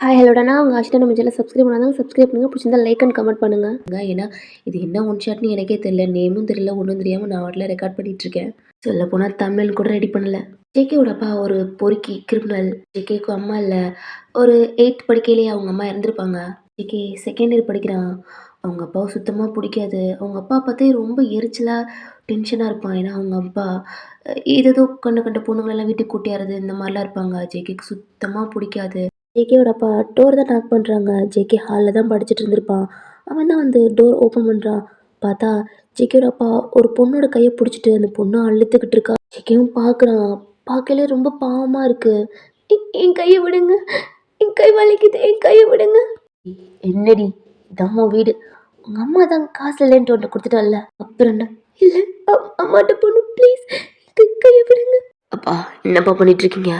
Hi ஹலோடாண்ணா உங்கள் ஆஷிட்டா நம்ம channel subscribe பண்ணாங்க சப்ஸ்கிரைப் பண்ணுங்கள் பிடிச்சிருந்தா லைக் அண்ட் கமெண்ட் பண்ணுங்கள் ஏன்னா இது என்ன ஒன் ஷாட்னு எனக்கே தெரியல நேமும் தெரியல ஒன்றும் தெரியாமல் நான் வாட்டில் ரெக்கார்ட் பண்ணிட்டு இருக்கேன் சொல்ல போனால் தமிழ் கூட ரெடி பண்ணல ஜேகேவோட அப்பா ஒரு பொறுக்கி கிரிமினல் ஜேகேக்கு அம்மா இல்லை ஒரு 8th படிக்கையிலேயே அவங்க அம்மா இறந்துருப்பாங்க ஜேகே செகண்ட் இயர் படிக்கிறான் அவங்க அப்பாவை சுத்தமாக பிடிக்காது அவங்க அப்பா பார்த்தே ரொம்ப எரிச்சலாக டென்ஷனாக இருப்பான் ஏன்னா அவங்க அப்பா ஏதேதோ கண்ட கண்ட பொண்ணுங்களெல்லாம் வீட்டுக்கு கூட்டியாருது இந்த மாதிரிலாம் இருப்பாங்க ஜேகேக்கு சுத்தமாக பிடிக்காது ஜேகேவோட அப்பா டோர் தான் நாக் பண்ணுறாங்க ஜேகே ஹாலில் தான் படிச்சுட்டு இருந்திருப்பான் அவன் தான் வந்து டோர் ஓப்பன் பண்ணுறான் பார்த்தா ஜேகேவோட அப்பா ஒரு பொண்ணோட கையை பிடிச்சிட்டு அந்த பொண்ணை அழுத்துக்கிட்டு இருக்கா ஜேகேவும் பார்க்குறான் பார்க்கலே ரொம்ப பாவமாக இருக்கு என் கையை விடுங்க என் கை வலிக்குது என் கையை விடுங்க என்னடி இதாம்மா வீடு உங்கள் அம்மா தான் காசு இல்லைன்ட்டு ஒன்று கொடுத்துட்டால அப்புறம் என்ன இல்லை அம்மாட்ட பொண்ணு ப்ளீஸ் கையை விடுங்க அப்பா என்னப்பா பண்ணிட்டு இருக்கீங்க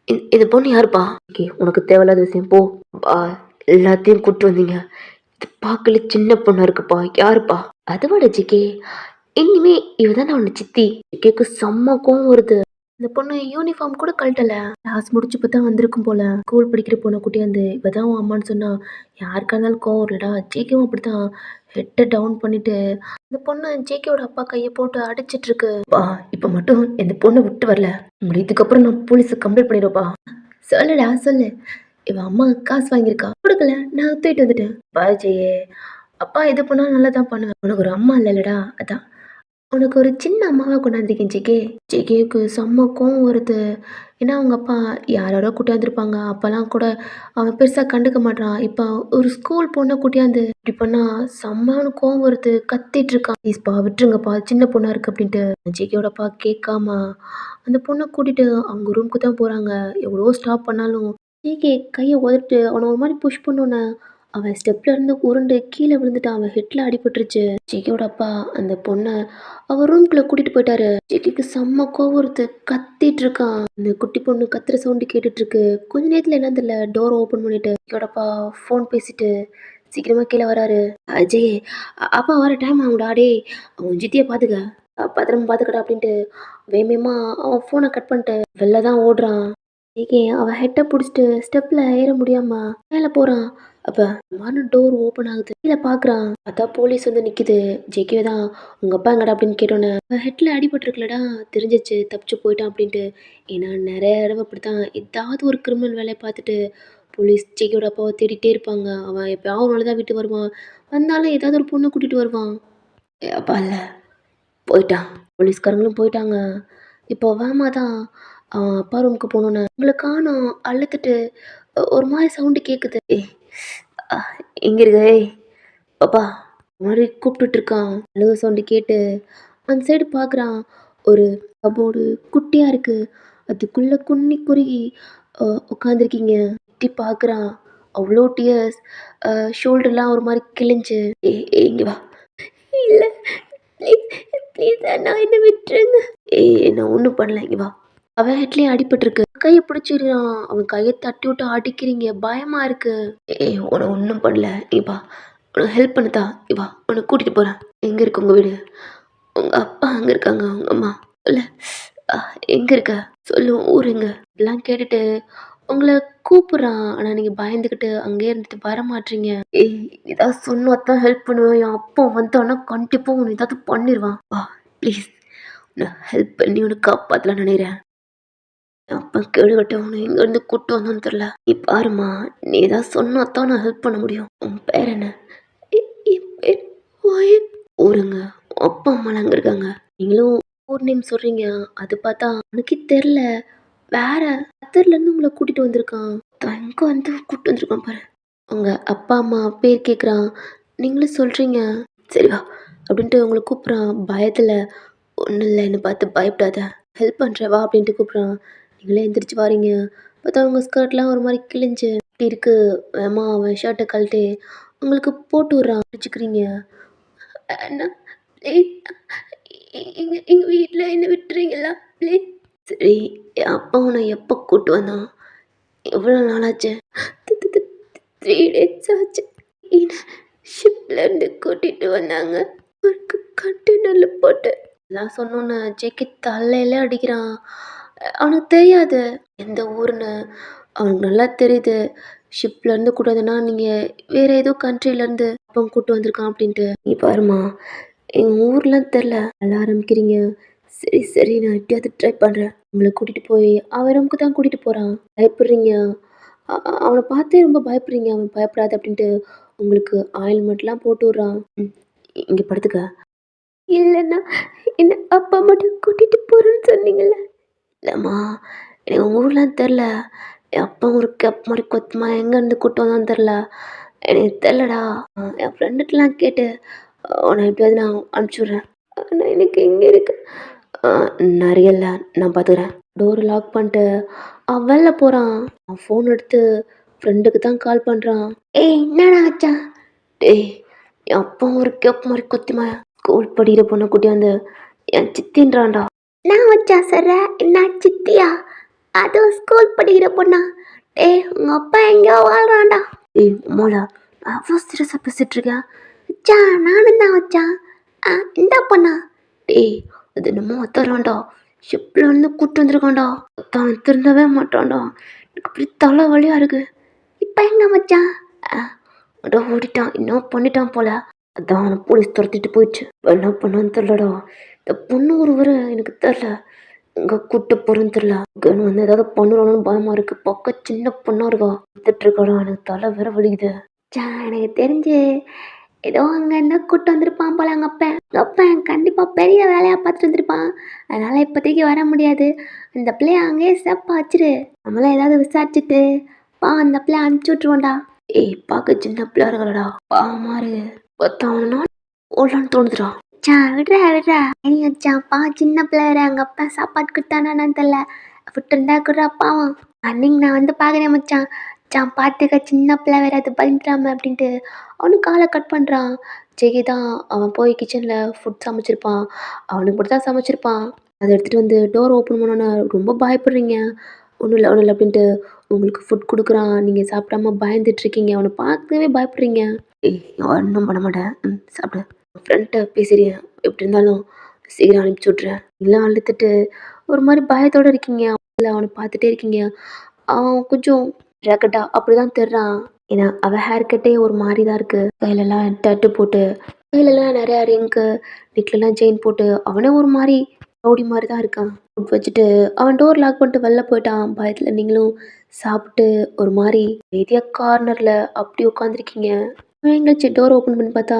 இந்த பொண்ணு யாருப்பா ஓகே உனக்கு தேவையில்லாத விஷயம் போ அப்பா எல்லாத்தையும் கூட்டு வந்தீங்க இது பார்க்கல சின்ன பொண்ணா இருக்குப்பா யாருப்பா அதுவாட ஜிகே இனிமே இவதான் அவனை சித்தி ஜிகேக்கு செம்ம கோவம் வருது இந்த பொண்ணு யூனிஃபார்ம் கூட கழட்டல கிளாஸ் முடிச்சு இப்பதான் வந்திருக்கும் போல ஸ்கூல் படிக்கிற பொண்ணை கூட்டியாந்து இப்பதான் உன் அம்மான்னு சொன்னா யாருக்கா இருந்தாலும் கோவம் வரலடா ஜேகேவும் அப்படித்தான் ஹெட்டை டவுன் பண்ணிட்டு இந்த பொண்ணு ஜேகேவோட அப்பா கையை போட்டு அடிச்சிட்டு இருக்கு இப்ப மட்டும் இந்த பொண்ணை விட்டு வரல உங்களை இதுக்கப்புறம் நான் போலீஸுக்கு கம்ப்ளைண்ட் பண்ணிடுவப்பா சொல்லுடா சொல்லு இவன் அம்மா காசு வாங்கியிருக்கா கொடுக்கல நான் தூக்கிட்டு வந்துட்டேன் பாஜயே அப்பா எது பண்ணாலும் நல்லா தான் பண்ணுவேன் உனக்கு ஒரு அம்மா இல்லைல்லடா அதான் உனக்கு ஒரு சின்ன அம்மாவா கொண்டாந்துருக்கேன் ஜேகே ஜேகேவுக்கு செம்ம கோவம் வருது ஏன்னா அவங்க அப்பா யாரோ கூட்டியாந்துருப்பாங்க அப்போல்லாம் கூட அவன் பெருசாக கண்டுக்க மாட்டான் இப்போ ஒரு ஸ்கூல் பொண்ணை கூட்டியாந்து இப்படி பண்ணா செம்மனு கோவம் வருது கத்திட்டு இருக்கான் ப்ளீஸ்ப்பா விட்டுருங்கப்பா சின்ன பொண்ணா இருக்கு அப்படின்ட்டு ஜேகேவோடப்பா கேட்காம அந்த பொண்ணை கூட்டிட்டு அவங்க ரூமுக்கு தான் போறாங்க எவ்வளோ ஸ்டாப் பண்ணாலும் ஜேகே கையை உதட்டு அவனை ஒரு மாதிரி புஷ் பண்ணோன்னே அவன் ஸ்டெப்ல இருந்து உருண்டு கீழே விழுந்துட்டான் அவன் ஹெட்ல அடிபட்டுருச்சு ஜேகேவோட அப்பா அந்த பொண்ணை அவர் ரூம்குள்ள கூட்டிட்டு போயிட்டாரு ஜேகேக்கு செம்ம கோவம் வருது கத்திட்டு இருக்கான் இந்த குட்டி பொண்ணு கத்துற சவுண்டு கேட்டுட்டு இருக்கு கொஞ்ச நேரத்துல என்ன தெரியல டோர் ஓபன் பண்ணிட்டு ஜேகேவோடப்பா ஃபோன் பேசிட்டு சீக்கிரமா கீழே வராரு அஜய் அப்பா வர டைம் ஆகும்டா டேய் அவன் ஜித்தியை பாத்துக்க பத்திரமா பாத்துக்கடா அப்படின்ட்டு வேகமா அவன் ஃபோனை கட் பண்ணிட்டு வெளில தான் ஓடுறான் ஏகே அவன் ஹெட்டை பிடிச்சிட்டு ஸ்டெப்ல ஏற முடியாம மேல போறான் அப்ப மறுபடியும் டோர் ஓபன் ஆகுது கீழே பாக்குறான் அதான் போலீஸ் வந்து நிக்குது ஜேகே தான் உங்க அப்பா எங்கடா அப்படின்னு கேட்டோன்னே அவன் ஹெட்ல அடிபட்டிருக்கலடா தெரிஞ்சிச்சு தப்பிச்சு போயிட்டான் அப்படின்ட்டு ஏன்னா நிறைய தடவை அப்படித்தான் ஏதாவது ஒரு கிரிமினல் வேலையை பார்த்துட்டு போலீஸ் ஜேகேயோட அப்பாவை தேடிட்டே இருப்பாங்க அவன் எப்பயாவது ஒரு நாள் தான் வீட்டு வருவான் வந்தாலும் ஏதாவது ஒரு பொண்ணை கூட்டிட்டு வருவான் அப்பா இல்ல போயிட்டான் போலீஸ்காரங்களும் போயிட்டாங்க இப்போ வேமா தான் அவன் அப்பா ரூமுக்கு போனோன்னே உங்களை காணோம் அழுத்துட்டு ஒரு மாதிரி சவுண்டு கேட்குது எங்க இருக்க பாப்பா ஒரு மாதிரி கூப்பிட்டுட்டு இருக்கான் அழுக சவுண்டு கேட்டு அந்த சைடு பார்க்குறான் ஒரு கபோர்டு குட்டியா இருக்கு அதுக்குள்ள குன்னி குறுகி உட்காந்துருக்கீங்க எட்டி பார்க்குறான் அவ்வளோ டியர்ஸ் ஷோல்டர்லாம் ஒரு மாதிரி கிழிஞ்சு இங்க வா இல்லை ப்ளீஸ் ப்ளீஸ் அண்ணா என்ன விட்டுருங்க என்ன ஒன்றும் பண்ணல இங்க வா அவன் ஹெட்லயும் அடிபட்டிருக்கு கையை பிடிச்சிடுறான் அவன் கையை தட்டி விட்டு அடிக்கிறீங்க பயமா இருக்கு உன ஒன்றும் பண்ணல இவா உனக்கு ஹெல்ப் பண்ணுதா இவா உன்னை கூட்டிட்டு போறேன் எங்க இருக்கு உங்க வீடு உங்க அப்பா அங்க இருக்காங்க உங்க அம்மா இல்ல எங்க இருக்க சொல்லு ஊருங்க எல்லாம் கேட்டுட்டு உங்களை கூப்பிடுறான் ஆனா நீங்க பயந்துக்கிட்டு அங்கே இருந்துட்டு வர மாட்டீங்க ஏதாவது சொன்னாதான் ஹெல்ப் பண்ணுவேன் என் அப்பா வந்தான்னா கண்டிப்பா உன்னை ஏதாவது பண்ணிடுவான் ப்ளீஸ் நான் ஹெல்ப் பண்ணி உனக்கு காப்பாத்தலாம் நினைக்கிறேன் அப்பா கேடுகட்ட உன்னை எங்கேருந்து கூட்டு வந்தோன்னு தெரில நீ பாருமா நீ ஏதாவது சொன்னாதான் நான் ஹெல்ப் பண்ண முடியும் உன் பேர் என்ன என் பேர் ஊருங்க அப்பா அம்மாலாம் அங்கே இருக்காங்க நீங்களும் ஊர் நேம் சொல்றீங்க அது பார்த்தா உனக்கே தெரில வேற இருந்து உங்களை கூட்டிட்டு வந்திருக்கான் எங்க வந்து கூட்டிட்டு வந்திருக்கான் பாரு உங்க அப்பா அம்மா பேர் கேட்குறான் நீங்களும் சொல்றீங்க சரி வா அப்படின்ட்டு உங்களை கூப்பிட்றான் பயத்தில் ஒன்றும் இல்லை என்னை பார்த்து பயப்படாத ஹெல்ப் பண்ணுறவா அப்படின்ட்டு கூப்பிட்றான் நீங்களே எந்திரிச்சு வாரீங்க பார்த்தா உங்கள் ஸ்கர்ட்லாம் ஒரு மாதிரி கிழிஞ்சு இப்படி இருக்கு வேமா அவன் ஷர்ட்டை கழட்டி உங்களுக்கு போட்டு விட்றான் பிடிச்சிக்கிறீங்க அண்ணா ப்ளீஸ் எங்கள் வீட்டில் என்ன விட்டுறீங்களா ப்ளீஸ் சரி என் அப்பா உன்னை எப்போ கூட்டு வந்தான் எவ்வளோ நாளாச்சு 3 days ஆச்சு ஷிப்லேருந்து கூட்டிகிட்டு வந்தாங்க ஒரு கண்டெய்னரில் போட்டு எல்லாம் சொன்னோன்னு ஜேக்கி தலையில அடிக்கிறான் அவனுக்கு தெரியாது எந்த ஊருன்னு அவனுக்கு நல்லா தெரியுது ஷிப்லேருந்து கூட்டு வந்தேன்னா நீங்கள் வேறு ஏதோ கண்ட்ரிலேருந்து அப்போ கூட்டு வந்திருக்கான் அப்படின்ட்டு. நீ பாருமா, எங்கள் ஊர்லாம் தெரில நல்லா ஆரம்பிக்கிறீங்க. சரி சரி, நான் எப்படியாவது ட்ரை பண்ணுறேன். உங்களை கூட்டிகிட்டு போய் அவன் ரூமுக்கு தான் கூட்டிகிட்டு போகிறான். பயப்படுறீங்க, அவனை பார்த்தே ரொம்ப பயப்படுறீங்க. அவன் பயப்படாது அப்படின்ட்டு உங்களுக்கு ஆயில்மெண்ட்லாம் போட்டு விட்றான். இங்கே படுத்துக்க. இல்லைண்ணா, என்ன அப்பா மட்டும் கூட்டிகிட்டு போகிறேன்னு சொன்னீங்கல்ல. இல்லைம்மா, எனக்கு உங்கள் ஊர்லாம் தெரில. என் அப்பா ஒரு கப் மாதிரி கொத்துமா எங்கேருந்து கூட்டு வந்தான்னு தெரில. எனக்கு தெரிலடா. என் ஃப்ரெண்டுட்டெலாம் கேட்டு உன்னை எப்படியாவது நான் அனுப்பிச்சி விட்றேன். ஆனால் எனக்கு எங்கே இருக்கு நிறைய இல்லை, நான் பார்த்துக்கிறேன். டோரை லாக் பண்ணிட்டு அவன் வெளில போகிறான். அவன் ஃபோன் எடுத்து ஃப்ரெண்டுக்கு தான் கால் பண்ணுறான். ஏய் என்னடா ஆச்சா? டேய், என் அப்பா ஒரு கப் மாதிரி கொத்திமா ஸ்கூல் படிக்கிற பொண்ணை கூட்டியாந்து என் சித்தின்றான்டா. நான் வச்சா சார், என்ன சித்தியா? அதுவும் ஸ்கூல் படிக்கிற பொண்ணா? டேய், உங்கள் அப்பா எங்கேயோ வாழ்றான்டா. ஏய் மோளா, நான் அவ்வளோ சீரியஸாக பேசிட்டு இருக்கேன். வச்சா நானும் தான் வச்சான். இந்த பொண்ணா? டேய், அது என்னமோ தரான்டா. ஷிப்பில் இருந்து கூட்டு வந்திருக்கான்டா. தான் திருந்தவே மாட்டான்டா. எனக்கு அப்படி தலை வலியாக இருக்கு. இப்போ எங்க மச்சான்? அட ஓடிட்டான், இன்னும் பண்ணிட்டான் போல. அதான் அவனை போலீஸ் துரத்திட்டு போயிடுச்சு. என்ன பண்ணான்னு தெரிலடா. இந்த பொண்ணு ஒருவர் எனக்கு தெரில, எங்கே கூட்டு போகிறேன்னு தெரில. கன் வந்து ஏதாவது பண்ணுறானு பயமாக இருக்கு. பக்கம் சின்ன பொண்ணாக இருக்கா, எடுத்துட்டு இருக்காடா. எனக்கு தலை வேற வலிக்குது. எனக்கு தெரிஞ்சு ஏதோ அங்கேருந்து கூட்டு வந்திருப்பான் போல எங்கள் அப்பன். எங்கள் அப்பன் கண்டிப்பாக பெரிய வேலையாக பார்த்துட்டு வந்திருப்பான். அதனால் இப்போதைக்கு வர முடியாது. அந்த பிள்ளைய அங்கேயே சேப்பாக வச்சிரு. நம்மளாம் ஏதாவது விசாரிச்சுட்டு அந்த பிள்ளை அனுப்பிச்சி விட்ருவோண்டா. ஏய், பார்க்க சின்ன பிள்ளை இருக்கலடா, பாவமா இருக்கு. பத்தாவனா ஓடலான்னு தோணுதுடா. விட்றா நீ வச்சாப்பா சின்ன பிள்ளை. எங்கள் அப்பா சாப்பாடு கொடுத்தானான்னு தெரில, விட்டு இருந்தா கூட பாவம். அன்னைக்கு நான் வந்து பார்க்குறேன் மச்சான். பார்த்துக்க, சின்ன பிள்ளை வேற, அது பயந்துடாம அப்படின்ட்டு அவனும் காலை கட் பண்ணுறான். ஜெகி தான் அவன் போய் கிச்சனில் ஃபுட் சமைச்சிருப்பான். அவனுக்கு மட்டும் தான் சமைச்சிருப்பான். அதை எடுத்துகிட்டு வந்து டோர் ஓப்பன் பண்ணோன்னே ரொம்ப பயப்படுறீங்க. ஒன்றும் இல்லை ஒன்றும் இல்லை அப்படின்ட்டு உங்களுக்கு ஃபுட் கொடுக்குறான். நீங்கள் சாப்பிடாம பயந்துட்டுருக்கீங்க. அவனை பார்க்கவே பயப்படுறீங்க. ஏய், ஒன்றும் பண்ண மாட்டேன், சாப்பிடு. ஃப்ரெண்ட்டை பேசுகிறேன், எப்படி இருந்தாலும் சீக்கிரம் அனுப்பிச்சி விட்றேன். எல்லாம் அழுத்துட்டு ஒரு மாதிரி பயத்தோடு இருக்கீங்க. அவனை பார்த்துட்டே இருக்கீங்க. அவன் கொஞ்சம் ரகடா அப்படி தான் தெரிறான். ஏன்னா அவள் ஹேர் கட்டே ஒரு மாதிரி தான் இருக்குது. கையிலலாம் டட்டு போட்டு, கையிலலாம் நிறையா ரிங்கு, நெக்லெலாம் செயின் போட்டு அவனே ஒரு மாதிரி ரவுடி மாதிரி தான் இருக்கான். ஃபுட் வச்சுட்டு அவன் டோர் லாக் பண்ணிட்டு வெளில போயிட்டான். பயத்தில் நீங்களும் சாப்பிட்டு ஒரு மாதிரி அமைதியாக கார்னரில் அப்படி உட்காந்துருக்கீங்க. எங்கேயாச்சு டோர் ஓப்பன் பண்ணி பார்த்தா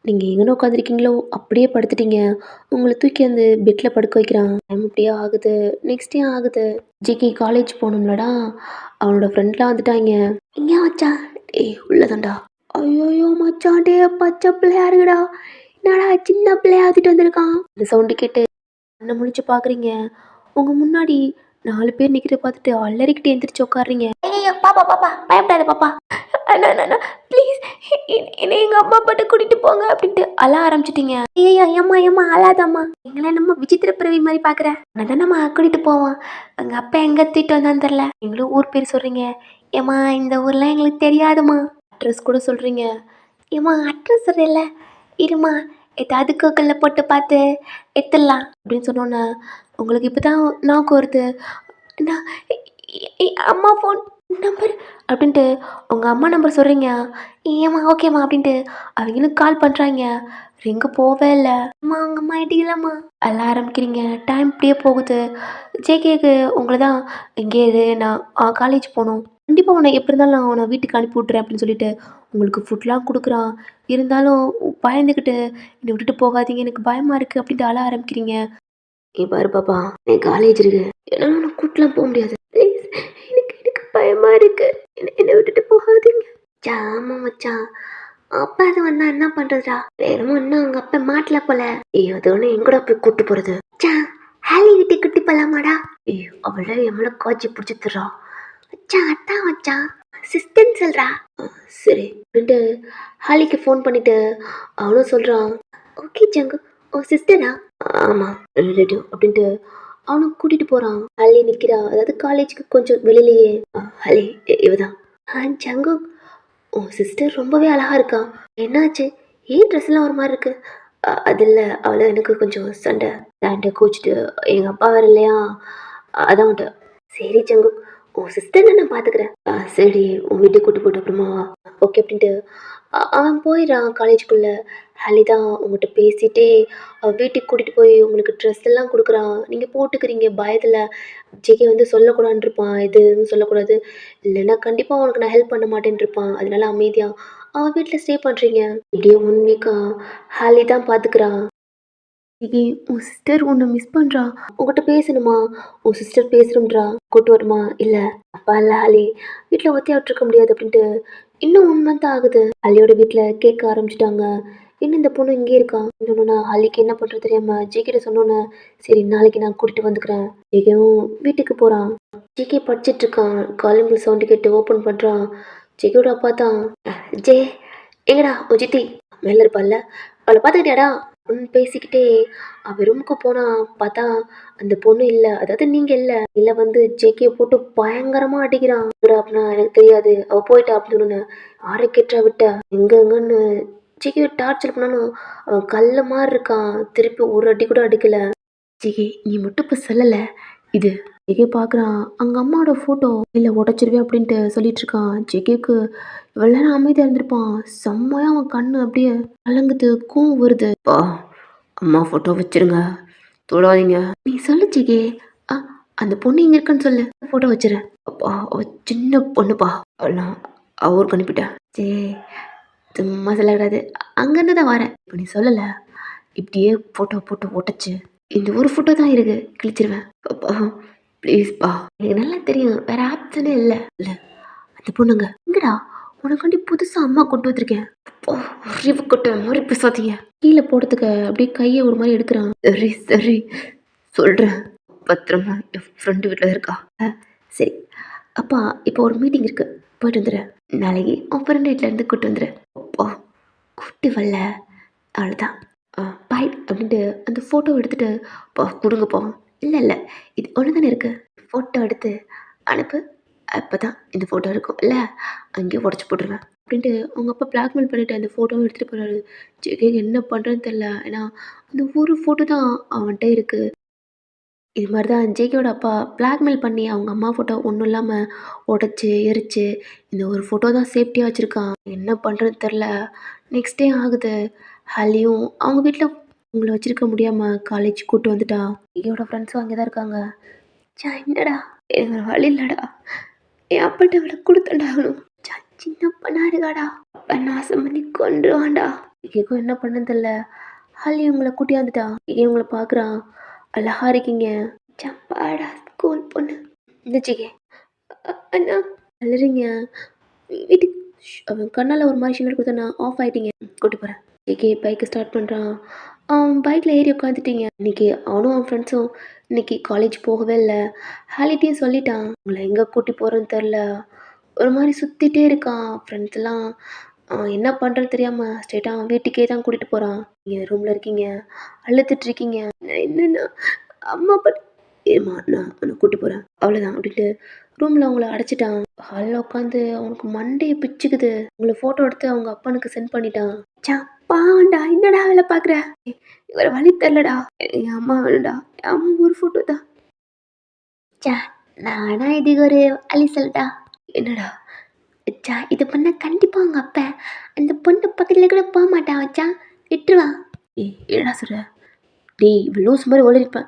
நீங்கள் எங்கே உட்காந்துருக்கீங்களோ அப்படியே படுத்துட்டீங்க. உங்களை தூக்கி அந்த பெட்டில் படுக்க வைக்கிறான். டைம் இப்படியே ஆகுது. நெக்ஸ்ட் டே ஆகுது. ஜிக்கி காலேஜ் போகணும்லடா, அவனோட ஃப்ரெண்ட்லாம் வந்துட்டாங்க. இங்கே வச்சா? ஏய் உள்ளதாண்டா. ஐயோயோ மச்சான், டே பச்சை பிள்ளையா இருக்குடா. என்னடா சின்ன பிள்ளையா ஆத்திட்டு வந்திருக்கான். இந்த சவுண்டு கேட்டு கண்ணை முழிச்சு பார்க்குறீங்க. உங்கள் முன்னாடி 4 பேர் நிற்கிறத பார்த்துட்டு அலறிக்கிட்டு எந்திரிச்சு உட்காடுறீங்க. ஐயோ பாப்பா பாப்பா, பயப்படாத பாப்பா, அண்ணா அண்ணா ப்ளீஸ் என்னை எங்கள் அம்மா அப்பாட்ட கூட்டிகிட்டு போங்க அப்படின்ட்டு அழ ஆரம்பிச்சிட்டிங்க. ஐயோ ஏம்மா ஏம்மா அழாதம்மா, எங்களை நம்ம விசித்திர பிறவி மாதிரி பார்க்குறேன். நான் தானம்மா கூட்டிகிட்டு போவோம். எங்கள் அப்பா எங்கே தூக்கிட்டு வந்தான்னு தெரில. எங்களும் ஊர் பேர் சொல்கிறீங்க. ஏம்மா இந்த ஊர்லாம் எங்களுக்கு தெரியாதுமா. அட்ரஸ் கூட சொல்கிறீங்க. ஏம்மா அட்ரஸ் சொல்கிறேன்ல, இருமா ஏதாவது கூகுளில் போட்டு பார்த்து எடுத்துடலாம் அப்படின்னு சொன்னோன்னே உங்களுக்கு இப்போ தான் நாக்கு வருது. நான் அம்மா ஃபோன் நம்பர் அப்படின்ட்டு உங்கள் அம்மா நம்பர் சொல்கிறீங்க. ஏம்மா ஓகேம்மா அப்படின்ட்டு அவங்களும் கால் பண்ணுறாங்க. ரிங்கு போவே இல்லை. அம்மா உங்கள் அம்மா ஐடியிலம்மா அள்ள ஆரம்பிக்கிறீங்க. டைம் இப்படியே போகுது. ஜேகேக்கு உங்களை தான் இங்கே இது நான் காலேஜ் போகணும், கண்டிப்பாக உன்னை எப்படி இருந்தாலும் நான் உன்னை வீட்டுக்கு அனுப்பி விட்றேன் அப்படின்னு சொல்லிட்டு உங்களுக்கு ஃபுட்லாம் கொடுக்குறான். இருந்தாலும் பயந்துக்கிட்டு என்னை விட்டுட்டு போகாதீங்க, எனக்கு பயமாக இருக்குது அப்படின்ட்டு அழ ஆரம்பிக்கிறீங்க. பாரு பாப்பா, என் காலேஜ் இருக்கு, என்னால் உன்னை கூட்டலாம் போக முடியாது. ப்ளீஸ், எனக்கு எனக்கு பயமாக இருக்கு, என்னை விட்டுட்டு போகாதீங்க. ஆமாம் மச்சான், அப்பா அது வந்தா என்ன பண்ணுறதுடா? வேணுமோ இன்னும் அவங்க அப்பா மாட்டல போல. ஐயோ அது ஒன்று எங்கூட போய் கூட்டு போகிறது. ஹாலி வீட்டு குட்டி போலாமாடா? ஐயோ அவளை எம்மளை காய்ச்சி பிடிச்சித்துறா. மச்சான் அதான் மச்சான் சிஸ்டர்ன்னு சொல்கிறா. சரி அப்படின்ட்டு ஹாலிக்கு ஃபோன் பண்ணிவிட்டு அவனும் சொல்கிறான். ஓகே ஜங்கு, ஓ சிஸ்டரா? ஆமாம் ரிலேட்டிவ் அப்படின்ட்டு அவனும் கூட்டிகிட்டு போகிறான். ஹாலி நிற்கிறா, அதாவது காலேஜுக்கு கொஞ்சம் வெளியிலேயே. ஹாலி இவதான். ஜங்கு, ஓ சிஸ்டர் ரொம்பவே அழகாக இருக்கா. என்னாச்சு, ஏன் ட்ரெஸ்லாம் ஒரு மாதிரி இருக்கு? அதில் அவளை எனக்கு கொஞ்சம் சண்டை கோச்சிட்டு எங்கள் அப்பா வேறு இல்லையா, அதான் வந்துட்டு. சரி ஜங்கு, உன் சிஸ்டர் நான் பார்த்துக்கிறேன். சரி உன் வீட்டுக்கு கூட்டு போட்டு அப்புறமா வா. ஓகே அப்படின்ட்டு அவன் போயிடுறான் காலேஜுக்குள்ள. ஹாலி தான் உங்கள்கிட்ட பேசிட்டே வீட்டுக்கு கூட்டிகிட்டு போய் உங்களுக்கு ட்ரெஸ் எல்லாம் கொடுக்குறான். நீங்கள் போட்டுக்கிறீங்க பயத்தில். ஜேகே வந்து சொல்லக்கூடாதுன்னு இருப்பான், இது எதுவும் சொல்லக்கூடாது, இல்லைன்னா கண்டிப்பாக உனக்கு நான் ஹெல்ப் பண்ண மாட்டேன்னு இருப்பான். அதனால அமைதியாக அவன் வீட்டில் ஸ்டே பண்ணுறீங்க. இப்படியே 1 வீக்கா ஹாலி தான் பார்த்துக்கிறான். இன்னைக்கு உன் சிஸ்டர் உன்னை மிஸ் பண்றா, உங்ககிட்ட பேசணுமா, உன் சிஸ்டர் பேசணும்ன்றா, கூட்டு வருமா, இல்ல அப்பா இல்ல ஹாலி வீட்டில் ஒத்தையா விட்டுருக்க முடியாது அப்படின்ட்டு இன்னும் 1 மந்த் ஆகுது. ஹாலியோட வீட்டில் கேட்க ஆரம்பிச்சிட்டாங்க. இன்னும் இந்த பொண்ணு இங்கே இருக்கா. இன்னொன்னா ஹாலிக்கு என்ன பண்றது தெரியாம ஜேகிட்ட சொன்னோன்னே சரி நாளைக்கு நான் கூட்டிட்டு வந்துக்கிறேன். ஜேகியும் வீட்டுக்கு போறான். ஜேகே படிச்சிட்டு இருக்கான். காலிங் பெல் சவுண்டு கேட்டு ஓப்பன் பண்றான். ஜேகியோட அப்பா தான். ஜே எங்கடா உன் சித்தி மேல இருப்பாள்ல, அவளை பார்த்துக்கிட்டியாடா அப்படின்னு பேசிக்கிட்டே அவள் ரூமுக்கு போனா பார்த்தா அந்த பொண்ணு இல்லை, அதாவது நீங்க இல்லை. இல்லை வந்து ஜேகே போட்டு பயங்கரமா அடிக்கிறான். அப்படின்னா எனக்கு தெரியாது அவ போயிட்டா அப்படின்னு ஆரை கெட்டா விட்டா எங்கன்னு ஜேகே டார்ச்சர் பண்ணாலும் அவன் கல்ல மாதிரி இருக்கான். திருப்பி ஒரு அடி கூட அடிக்கல. ஜிகே நீ மட்டும் இப்போ சொல்லலை இது. ஜிகே பார்க்குறான் அங்கே அம்மாவோட ஃபோட்டோ இல்லை உடச்சிருவேன் அப்படின்ட்டு சொல்லிட்டு இருக்கான். ஜிகேக்கு இவ்வளோ நேரம் அமைதியாக இருந்திருப்பான். செம்மையாக அவன் கண்ணு அப்படியே கலங்குது, கோவம் வருது. பா அம்மா ஃபோட்டோ வச்சிருங்க, தொடாதீங்க. நீ சொல்லு ஜிகே. ஆ அந்த பொண்ணு இங்கே இருக்குன்னு சொல்லு, ஃபோட்டோ வச்சிடறேன். அப்பா அவ சின்ன பொண்ணுப்பா, அவெல்லாம் அவருக்கு அனுப்பிட்டேன். சே சும்மா சொல்லக்கூடாது, அங்கேருந்து தான் வரேன். இப்போ நீ சொல்லலை இப்படியே ஃபோட்டோ போட்டு உடச்சி இந்த ஒரு ஃபோட்டோ தான் இருக்கு, கிழிச்சிருவேன். அப்பா ப்ளீஸ்ப்பா, எனக்கு நல்லா தெரியும் வேற ஆப்ஷனே இல்லை. இல்லை அந்த பொண்ணுங்க எங்கடா, உனக்காண்டி புதுசாக அம்மா கொண்டு வந்திருக்கேன். அப்பா அறிவு கொட்ட மாதிரி பேசாதீங்க. கீழே போடுறதுக்கு அப்படியே கையை ஒரு மாதிரி எடுக்கிறான். சரி சரி சொல்கிறேன், பத்திரமா என் ஃப்ரெண்டு வீட்டில் இருக்கா. சரி அப்பா இப்போ ஒரு மீட்டிங் இருக்கு, போயிட்டு வந்துடுறேன். நாளைக்கு உன் ஃப்ரெண்டு வீட்டிலேருந்து கூப்பிட்டு வந்துடுறேன். அப்பா கூப்பிட்டு வரல அவ்வளோதான், பாய் அப்படின்ட்டு அந்த ஃபோட்டோ எடுத்துகிட்டு பா கொடுங்கப்பா. இல்லை இல்லை இது ஒன்று தானே இருக்குது, ஃபோட்டோ எடுத்து அனுப்பு, அப்போ தான் இந்த ஃபோட்டோ இருக்கும், இல்லை அங்கேயே உடச்சி போட்டுருவேன் அப்படின்ட்டு அவங்க அப்பா பிளாக்மெயில் பண்ணிவிட்டு அந்த ஃபோட்டோவை எடுத்துகிட்டு போகிறாரு. ஜெகே என்ன பண்ணுறதுன்னு தெரில, ஏன்னா அந்த ஒரு ஃபோட்டோ தான் அவன்கிட்ட இருக்குது. இது மாதிரி தான் ஜேகேயோட அப்பா பிளாக்மெயில் பண்ணி அவங்க அம்மா ஃபோட்டோ ஒன்றும் இல்லாமல் உடச்சி எரிச்சு இந்த ஒரு ஃபோட்டோ தான் சேஃப்டியாக வச்சுருக்கான். என்ன பண்ணுறதுன்னு தெரில. நெக்ஸ்ட் டே ஆகுது. ஹாலியும் அவங்க வீட்டில் உங்களை வச்சுருக்க முடியாமல் காலேஜ் கூப்பிட்டு வந்துட்டா. ஜேகேயோட ஃப்ரெண்ட்ஸும் அங்கே தான் இருக்காங்க. சா என்னடா எனக்கு வழி இல்லைடா, என் அப்பாட்ட அவளை கொடுத்தண்டாகணும். சா சின்ன பண்ணா இருக்காடா, அப்பா நாசம் பண்ணி கொண்டுருவான்டா. ஜேகேக்கும் என்ன பண்ணுன்னு தெரில. ஹாலி உங்களை கூட்டி வந்துட்டா. ஜேகே உங்களை பார்க்குறான். அழகா இருக்கீங்க. சப்பாடா ஸ்கூல் பொண்ணு. இந்த ஜிகே அண்ணா அழுறீங்க வீட்டுக்கு. அவன் கண்ணால் ஒரு மாதிரி ஷிங்கர் கொடுத்தா ஆஃப் ஆகிட்டீங்க, கூட்டி போகிறேன். ஜிகே பைக்கை ஸ்டார்ட் பண்ணுறான். அவன் பைக்கில் ஏறி உட்காந்துட்டீங்க. இன்னைக்கு அவனும் அவன் ஃப்ரெண்ட்ஸும் இன்னைக்கு காலேஜ் போகவே இல்லை. ஹாலிட்டையும் சொல்லிட்டான். உங்களை எங்கே கூட்டி போகிறேன்னு தெரில, ஒரு மாதிரி சுற்றிட்டே இருக்கான். ஃப்ரெண்ட்ஸ் எல்லாம் என்ன பண்ணுறது தெரியாமல் ஸ்ட்ரெயிட்டாக அவன் வீட்டுக்கே தான் கூட்டிகிட்டு போகிறான். நீங்கள் ரூமில் இருக்கீங்க, அழுத்துட்டு இருக்கீங்க. என்னென்னா அம்மா பட் ஏம்மா நான் உன்னை கூட்டி போகிறேன் அவ்வளோதான் அப்படின்ட்டு ரூமில் அவங்கள அடைச்சிட்டான். ஹாலில் உட்காந்து அவனுக்கு மண்டையை பிச்சுக்குது. உங்களை ஃபோட்டோ எடுத்து அவங்க அப்பனுக்கு சென்ட் பண்ணிட்டான். சப்பாண்டா என்னடா வேலை பார்க்குற, இவரை வழி தெரிலடா, என் அம்மா வேணுடா, என் அம்மா ஒரு ஃபோட்டோ தான். சா நானா இதுக்கு ஒரு வழி சொல்லட்டா. என்னடா வச்சா இது பண்ண கண்டிப்பாக அவங்க அப்பா அந்த பொண்ணு பக்கத்தில் கூட போக மாட்டான் வச்சா, விட்டுருவா. ஏய் என்னடா சொல்ற, டேய் இவன் லூஸ் மாதிரி ஓடிருப்பேன்.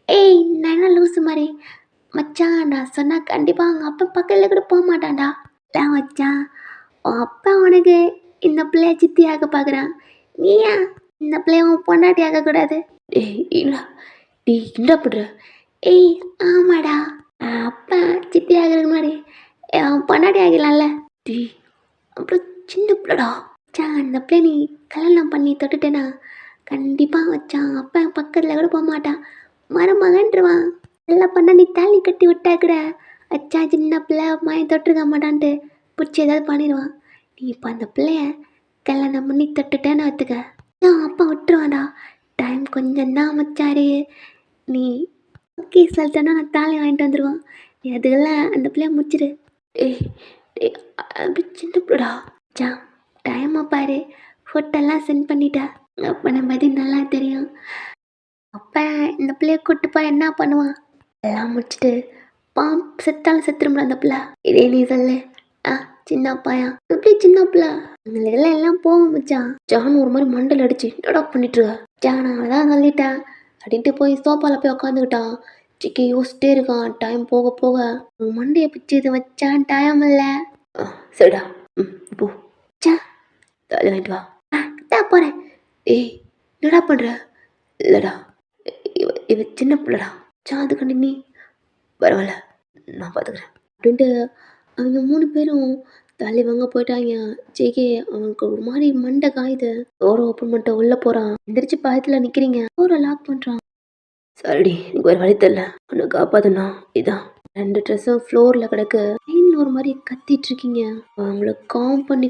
ஏய் நான் லூஸு மாதிரி மச்சான், நான் சொன்னால் கண்டிப்பாக அவங்க அப்பா பக்கத்தில் கூட போக மாட்டான்டா. ஏன் மச்சான் உன் அப்பா உனக்கு இந்த பிள்ளைய சித்தியாக பார்க்குறான், நீயா இந்த பிள்ளைய உன் பொண்டாட்டி ஆகக்கூடாது. டேய் இல்லை டேய் என்ன பண்ணுற. ஏய் ஆமாடா, அப்பா சித்தி ஆகிறது மாதிரி அவன் பொண்டாட்டி ஆகிடலாம்ல. டேய் அப்புறம் சின்ன பிள்ளைடா. மச்சான் அந்த பிள்ளை நீ கல்யாணம் பண்ணி தொட்டுட்டேனா கண்டிப்பாக வச்சான் அப்பா பக்கத்தில் கூட போக மாட்டான், மருமகன்றுவான். எல்லாம் பண்ண நீ தாலி கட்டி விட்டா கூட அச்சா சின்ன பிள்ளை மாய தொட்டுருக்க மாட்டான்ட்டு பிடிச்சி ஏதாவது பண்ணிடுவான். நீ இப்போ அந்த பிள்ளைய கல்யாணம் பண்ணி தொட்டுட்டேன்னு வச்சுக்க, நான் அப்பா விட்டுருவான்டா. டைம் கொஞ்சம் தான் மச்சாரு, நீ ஓகே சொல்லிட்டேன்னா நான் தாலி வாங்கிட்டு வந்துடுவான். நீ அதுக்கெல்லாம் அந்த பிள்ளைய முடிச்சிடு. ஏய் டேய் அப்படி சின்ன பிள்ளடா. ஜா டைமை பாரு, ஃபோட்டோலாம் சென்ட் பண்ணிட்டா. அப்பனை பற்றி நல்லா தெரியும். அப்போ இந்த பிள்ளைய கூட்டுப்பா என்ன பண்ணுவான். எல்லாம் முடிச்சுட்டு செத்தாலும் செத்துரும்ல அந்த பிள்ளை. இதே நீ சொல்லு. ஆ சின்ன பையன் எப்படி சின்ன பிள்ளை எல்லாம் எல்லாம் போகும் மச்சான். ஜான் ஒரு மாதிரி மண்டல் அடிச்சு டொடக் பண்ணிட்டு இருக்கா. ஜான் அவதான் சொல்லிட்டேன் அப்படின்ட்டு போய் சோஃபால போய் உட்காந்துக்கிட்டான். சிக்கி யோசிச்சிட்டே இருக்கான். டைம் போக போக மண்டையை பிச்சு இது வச்சான். டைம் இல்லை. சரிடா. போ தாலி வாங்கிட்டு வா. போறேன். ஏய் என்னடா பண்ற? இல்லடா இவ சின்ன பிள்ளடா. அதுக்காண்டி நீ பரவாயில்ல நான் பார்த்துக்கிறேன் அப்படின்ட்டு அவங்க 3 பேரும் தள்ளி வாங்க போயிட்டாங்க. ஜேகே அவனுக்கு ஒரு மாதிரி மண்டை காயுது. டோரை ஓப்பன் பண்ணிட்டு உள்ள போறான். எந்திரிச்சு பாயத்துல நிக்கிறீங்க. டோரை லாக் பண்றான். சரிடி எனக்கு வேறு வழி தெரியல, உன்னை காப்பாதுண்ணா. இதான் 2 ட்ரெஸ்ஸும் ஃப்ளோரில் கிடக்கு. லைனில் ஒரு மாதிரி கத்திட்டு இருக்கீங்க. அவங்கள காம் பண்ணி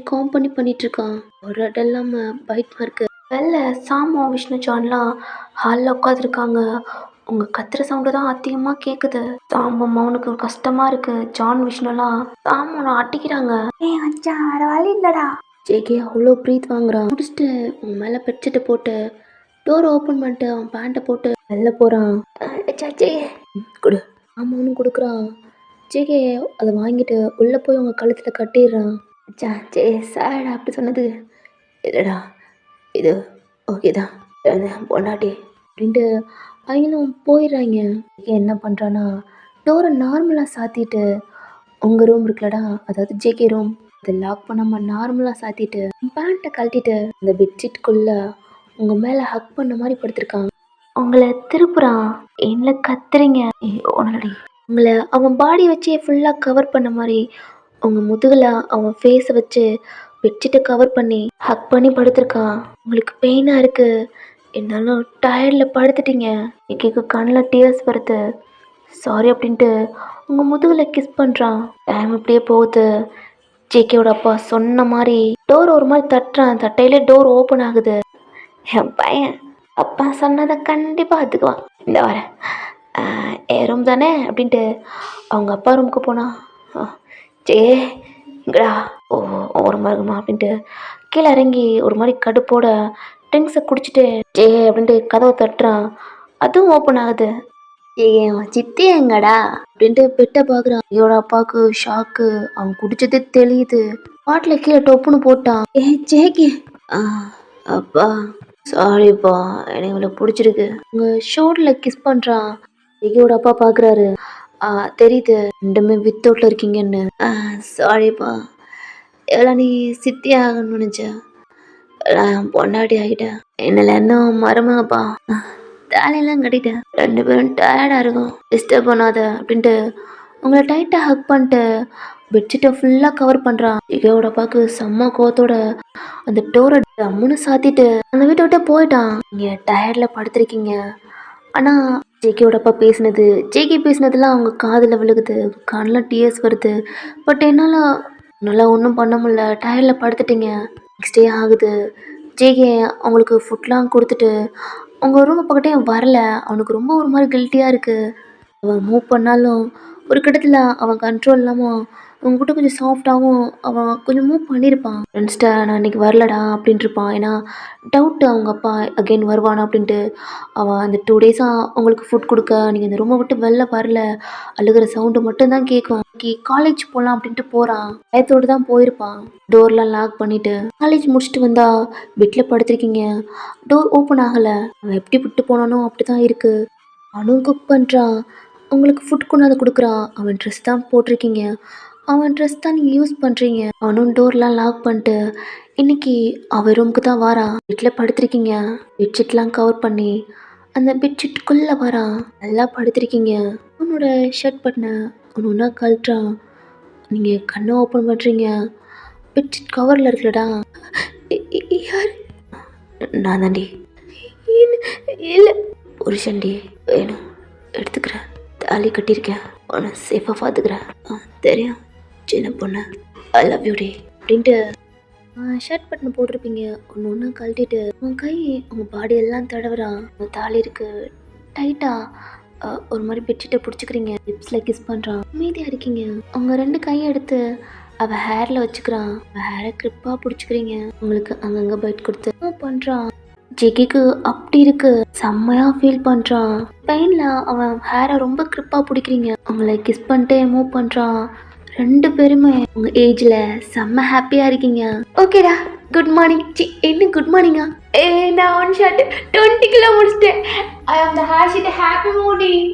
பண்ணிட்டு இருக்கான். ஒரு இடம் இல்லாமல் பைட் மார்க்கு. வெளில சாமோ விஷ்ணு ஜான்லாம் ஹாலில் உட்காந்துருக்காங்க. உங்கள் கத்துற சவுண்டு தான் அதிகமாக கேட்குது. சாமம் அவனுக்கு கஷ்டமாக இருக்கு. ஜான் விஷ்ணுலாம் சாமனை அட்டிக்கிறாங்க. ஏய் அச்சா வேற வழி இல்லடா. ஜேகே அவ்வளோ ப்ரீத் வாங்குறான். முடிச்சுட்டு உங்க மேலே பெட்ஷீட்டை போட்டு டோர் ஓப்பன் பண்ணிட்டு அவன் பேண்ட்டை போட்டு வெளில போகிறான். கொடு. ஆமாம் கொடுக்குறான். ஜேகே அதை வாங்கிட்டு உள்ளே போய் உங்கள் கழுத்தில் கட்டிடுறான். சாடா அப்படி சொன்னது இல்லைடா, இது ஓகே தான் பொண்டாட்டி அப்படின்ட்டு அவங்களும் போயிடுறாங்க. என்ன பண்ணுறான்னா டோரை நார்மலாக சாத்திட்டு உங்கள் ரூம் இருக்குல்லடா, அதாவது ஜேகே ரூம், அதை லாக் பண்ணாமல் நார்மலாக சாத்திட்டு பேண்ட்டை கழட்டிட்டு அந்த பெட்ஷீட்டுக்குள்ளே உங்கள் மேலே ஹக் பண்ண மாதிரி படுத்திருக்கான். உங்களை திருப்புறான். என்ன கத்துறீங்க? உன்னடி உங்களை அவன் பாடி வச்சே ஃபுல்லாக கவர் பண்ண மாதிரி உங்கள் முதுகில் அவன் ஃபேஸை வச்சு பெட்ஷீட்டை கவர் பண்ணி ஹக் பண்ணி படுத்திருக்கான். உங்களுக்கு பெயினாக இருக்குது, இருந்தாலும் டயர்டில் படுத்துட்டீங்க. கேட்க கண்ணில் டியர்ஸ் வருது. சாரி அப்படின்ட்டு உங்கள் முதுகில் கிஸ் பண்ணுறான். டைம் இப்படியே போகுது. ஜேகேவோட அப்பா சொன்ன மாதிரி டோர் ஒரு மாதிரி தட்டுறான். தட்டையிலே டோர் ஓப்பன் ஆகுது. என் பையன் அப்பா சொன்னதை கண்டிப்பாக பார்த்துக்குவான். இந்த வரேன் என் ரூம் தானே அப்படின்ட்டு அவங்க அப்பா ரூமுக்கு போனான். இங்கடா ஒரு மருகுமா அப்படின்ட்டு கீழே இறங்கி ஒரு மாதிரி கடுப்போட ட்ரிங்க்ஸை குடிச்சிட்டு அப்படின்ட்டு கதவை தட்டுறான். அதுவும் ஓப்பன் ஆகுது. சித்தி எங்கடா அப்படின்ட்டு பெட்டை பார்க்குறான். ஐயோட அப்பாவுக்கு ஷாக்கு. அவன் குடிச்சதே தெரியுது. பாட்டில் கீழே டொப்புன்னு போட்டான். ஜேகே அப்பா சாரிப்பா, எனக்கு இவ்வளோ பிடிச்சிருக்கு. உங்கள் ஷோல்டரில் கிஸ் பண்ணுறான். ஜேகேவோட அப்பா பார்க்குறாரு. தெரியுது ரெண்டுமே வித்தவுட்டில் இருக்கீங்கன்னு. சாரிப்பா, எவ்வளோ நீ சித்தி ஆகணும்னு நினச்சா நான் பொண்டாட்டி ஆகிட்டேன். என்னல இன்னும் மருமகப்பா, தாலையெல்லாம் கட்டிட்டேன். 2 பேரும் டயர்டாக இருக்கும், டிஸ்டர்ப் பண்ணாத அப்படின்ட்டு உங்களை டைட்டாக ஹக் பண்ணிட்டு பெட்ஷீட்டை ஃபுல்லாக கவர் பண்ணுறான். ஜேகேவோட அப்பாவுக்கு செம்ம கோவத்தோட அந்த டோரை அம்முன்னு சாத்திட்டு அந்த வீட்டை விட்டு போயிட்டான். நீங்கள் டயர்டில் படுத்திருக்கீங்க. ஆனால் ஜேகேவோட அப்பா பேசினது, ஜேகே பேசினதுலாம் அவங்க காதில் விழுகுது. கண்ணில் டியர்ஸ் வருது. பட் என்னால் ஒன்றும் பண்ண முடியல. டயர்டில் படுத்துட்டீங்க. நெக்ஸ்ட் டே ஆகுது. ஜேகே அவங்களுக்கு ஃபுட்லாம் கொடுத்துட்டு அவங்க ரூமை பக்கத்தே வரல. அவனுக்கு ரொம்ப ஒரு மாதிரி கில்ட்டியாக இருக்குது. அவன் மூவ் பண்ணாலும் ஒரு கிட்டத்தில் அவன் கண்ட்ரோல் இல்லாமல் அவங்ககிட்ட கொஞ்சம் சாஃப்டாகவும் அவன் கொஞ்சம் மூவ் பண்ணியிருப்பான். ஃப்ரெண்ட்ஸ்கிட்ட நான் இன்றைக்கி வரலடா அப்படின்ட்டுருப்பான். ஏன்னா டவுட்டு அவங்க அப்பா அகெயின் வருவானா அப்படின்ட்டு. அவன் அந்த 2 டேஸாக அவங்களுக்கு ஃபுட் கொடுக்க நீங்கள் இந்த ரூமை விட்டு வெளில வரல, அழுகிற சவுண்டு மட்டும்தான் கேட்கும். இன்னைக்கு காலேஜ் போகலாம் அப்படின்ட்டு போகிறான். பயத்தோடு தான் போயிருப்பான். டோர்லாம் லாக் பண்ணிவிட்டு காலேஜ் முடிச்சுட்டு வந்தா பெட்டில் படுத்திருக்கீங்க. டோர் ஓப்பன் ஆகலை. அவன் எப்படி விட்டு போனானோ அப்படி தான் இருக்குது. அவனும் குக் பண்ணுறான். உங்களுக்கு ஃபுட் கொண்டாந்து கொடுக்குறான். அவன் ட்ரெஸ் தான் போட்டிருக்கீங்க, அவன் ட்ரெஸ் தான் நீங்கள் யூஸ் பண்ணுறீங்க. அவனும் டோர்லாம் லாக் பண்ணிட்டு இன்றைக்கி அவன் ரூமுக்கு தான் வாரான். வீட்டில் படுத்திருக்கீங்க. பெட்ஷீட்லாம் கவர் பண்ணி அந்த பெட்ஷீட்டுக்குள்ளே வரான். நல்லா படுத்திருக்கீங்க. அவனோட ஷர்ட் பட்டனை ஒன்று ஒன்றா கழட்டுறான். நீங்கள் கண்ணை ஓப்பன் பண்ணுறீங்க. பெட்ஷீட் கவரில் இருக்குல்லடா. யார்? நான் தாண்டி. இல்லை புருஷன்டி, வேணும் எடுத்துக்கிறேன். தாலி கட்டியிருக்கேன், உன்னை சேஃபாக பார்த்துக்கிறேன். தெரியும் சின்ன பொண்ணு, ஐ லவ் யூ டே அப்படின்ட்டு ஷர்ட் பட்டன் போட்டிருப்பீங்க. ஒன்று ஒன்றா கழட்டிட்டு உன் கை உங்கள் பாடியெல்லாம் தடவுறான். உன் தாலி இருக்கு டைட்டாக ஒரு மாதிரி பெட்ஷீட்டை பிடிச்சிக்கிறீங்க. லிப்ஸில் கிஸ் பண்ணுறான். மீதியாக இருக்கீங்க. அவங்க 2 கையை எடுத்து அவள் ஹேரில் வச்சுக்கிறான். அவள் ஹேரை கிரிப்பாக பிடிச்சிக்கிறீங்க. உங்களுக்கு அங்கங்கே பைட் கொடுத்து பண்ணுறான். ஜெகிக்கு அப்படி இருக்கு, செம்மையா ஃபீல் பண்றான். பெயின்ல அவன் ஹேரை ரொம்ப கிரிப்பா பிடிக்கிறீங்க, அவங்கள கிஸ் பண்ணிட்டே மூவ் பண்றான். 2 பேருமே உங்க ஏஜ்ல செம்ம ஹாப்பியா இருக்கீங்க. ஓகேடா, குட் மார்னிங். என்ன குட் மார்னிங்கா? நான் ஒன் ஷாட் 20 கிலோ முடிச்சிட்டேன். ஐ ஆம் த ஹேர் ஷீட். Happy morning.